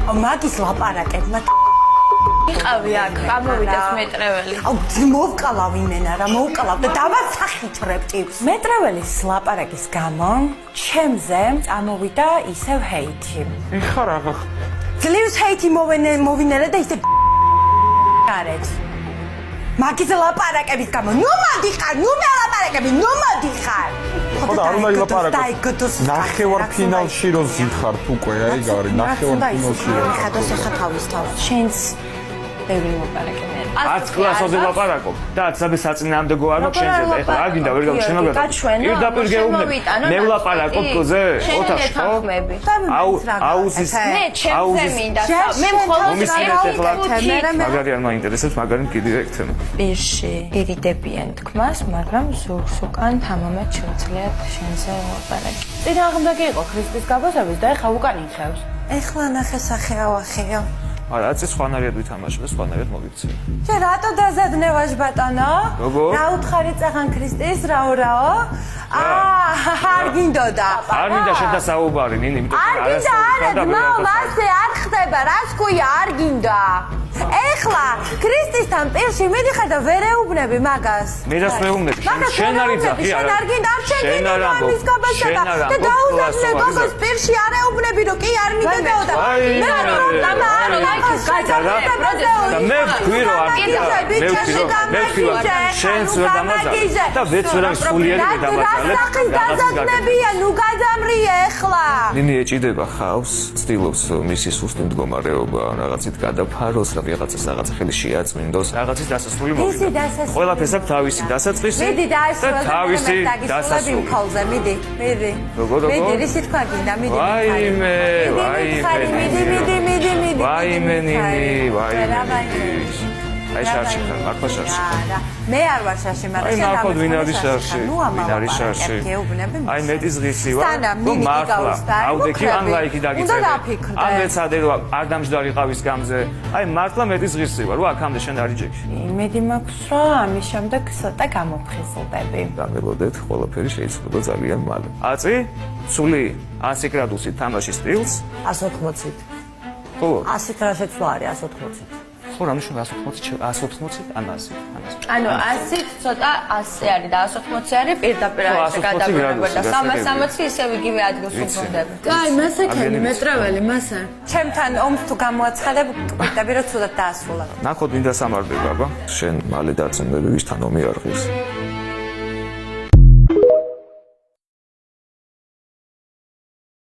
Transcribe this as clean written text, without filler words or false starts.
მაგის ლაპარაკებმა იყავი აქ, გამოვიდეს მეტრეველი. აუ მოვკალავ იმენა რა, მოვკალავ და დავაცახიჭრებ ტიპს. მეტრეველის ლაპარაკის გამო ჩემზე წამოვიდა ისევ ჰეითი. ეხა რა ძლივს ჰეითი მოვინერე და ისე გარეთ. მაგის ლაპარაკების გამო ნუ მოდიხარ, ნუ მე ლაპარაკები, ნუ მოდიხარ. ხოდა არ უნდა ილაპარაკო. ნახევარ ფინალში რო ზიხართ უკვე, აი გარი, ნახევარ ფინალში. ხედავს ახლა თავის თავს. შენს ბევრი ლაპარაკები. 10 კლასზე ლაპარაკობ და სადაც საწინააღმდეგო არ მაქვს შენზე. ეხლა არ გინდა ვერ გავშენ მაგას. პირდაპირ გეუბნები. მე ვლაპარაკობ გოზე, ოთახში ხო? აუზის მე ჩემზე მინდა. მე მხოლოდ მაგარი არ მაინტერესებს, მაგარი კიდევ თემა. პირში ირიდებიან თქმას, მაგრამ ზურგს უკან თამამად შეუძლიათ შენზე ლაპარაკი. წინააღმდეგი იყო ქრისტის გაბოსების და ეხლა უკან იხევს. ეხლა ნახე სახეა ვახეა. არა, აწი სხვანაირად ვითამაშო და სხვანაირად მოგიქცე. შენ რატო დაზადნევაშ ბატონო? როგორ? რა უთხარი წახან ქრისტეს რაო? არ გინდოდა. არ მინდა შენთან საუბარი, ნინი, იმიტომ არ გინდა არა, ძმაო, მასე არ ხდება, რას ქვია, არ გინდა. ეხლა ქრისტისთან პირში მიდიხარ და ვერ ეუბნები მაგას. მე რას მეუბნები? შენ არ იძახი არა. შენ არ გინდა, არ შენ გინდა ამის გაბაშება და დაუზადნე გოგოს პირში არ ეუბნები, რომ კი არ მიდოდაო და მე პრობლემა არ აქვს, და მე ვქვი რომ არ გინდა. მე ვქვი რომ შენს ვერ დამაძალე და ვეც ვერ არის სულიერი მე დამაძალე. სახის დაზადნებია, ნუ გადამრიე ეხლა. ნინი ეჭიდება ხავს, ცდილობს მისი სუსტი მდგომარეობა რაღაცით გადაფაროს, რაღაცას რაღაცა ხელი შეაწმინდოს, რაღაცის დასასრული მოვიდა. ყველაფერს აქვს თავისი დასაწყისი და თავისი დასასრული. მიდი. მიდი, რისი თქვა გინდა, მიდი. ვაიმე. მიდი. ვაიმე ნინი, ვაიმე. აი შარში ხარ, მართლა შარში. არა, მე არ ვარ შარში, მაგრამ შენ ნახოთ ვინ არის შარში. ვინ არის შარში? აი მეტი ზღისი ვარ. თუ მართლა აუდექი ან ლაიქი დაგიწერე. ან მეცადე რომ არ დამჯდარიყავის გამზე. აი მართლა მეტი ზღისი ვარ. ვა აქამდე შენ არ იჯექი. იმედი მაქვს რომ ამის შემდეგ ცოტა გამოფხიზლდები. გამეგოდეთ, ყველაფერი შეიძლება ძალიან მალე. აწი? სული 100 გრადუსით თამაშის სტილს 180-ით. ხო? 100-ით რასაც לא არის 180-ით. ხო, რამიშოვა 180-ით, ან 100. ანუ 100-ით ცოტა 100 არის და 180 არის პირდაპირ არის გადაბრუნება და 360 ისევ იგივე ადგილს უბრუნდება. აი, მასაკენი მეტრეველი, მასა. ჩემთან ომს თუ გამოაცხადებ, პირდაპირ ცუდად დაასრულა. ნახოთ ვინ დასამარბება, აბა. შენ მალე დაწინდები, ვისთან ომი არ ღირს.